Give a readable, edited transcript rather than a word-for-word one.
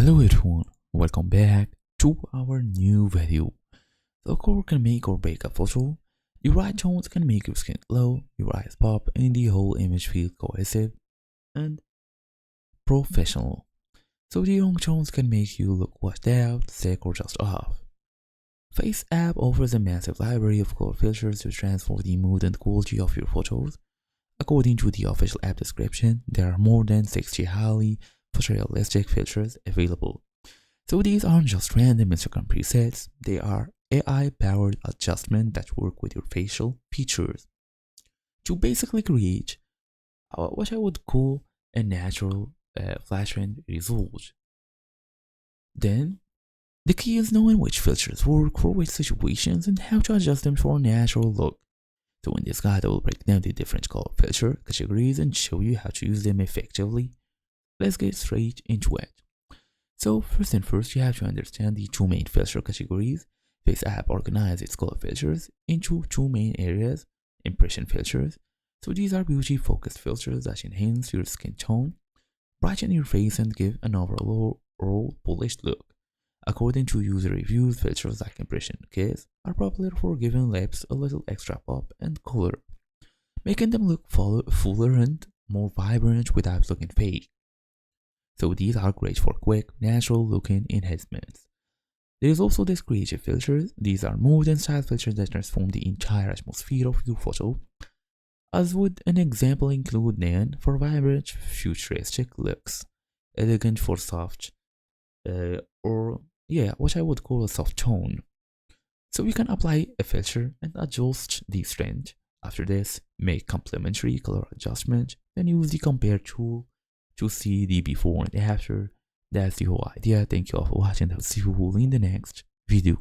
Hello everyone, welcome back to our new video. The color can make or break a photo. Your right tones can make your skin glow, your eyes pop, and the whole image feel cohesive and professional. So the wrong tones can make you look washed out, sick, or just off. FaceApp offers a massive library of color filters to transform the mood and quality of your photos. According to the official app description, there are more than 60 highly photorealistic filters available. So these aren't just random Instagram presets, they are AI-powered adjustments that work with your facial features to basically create what I would call a natural flattering result. Then, the key is knowing which filters work for which situations and how to adjust them for a natural look. So in this guide, I will break down the different color filter categories and show you how to use them effectively. Let's get straight into it. So first and first, you have to understand the two main filter categories. FaceApp organizes its color filters into two main areas: impression filters. So these are beauty-focused filters that enhance your skin tone, brighten your face, and give an overall polished look. According to user reviews, filters like Impression Kiss are popular for giving lips a little extra pop and color, making them look fuller and more vibrant without looking fake. So these are great for quick, natural looking enhancements. There is also this creative filters. These are mood and style filters that transform the entire atmosphere of your photo, as would an example include Nan for vibrant, futuristic looks, elegant for soft, what I would call a soft tone. So you can apply a filter and adjust the strength. After this, make complementary color adjustment, then use the compare tool to see the before and after. That's the whole idea. Thank you all for watching. I'll see you all in the next video.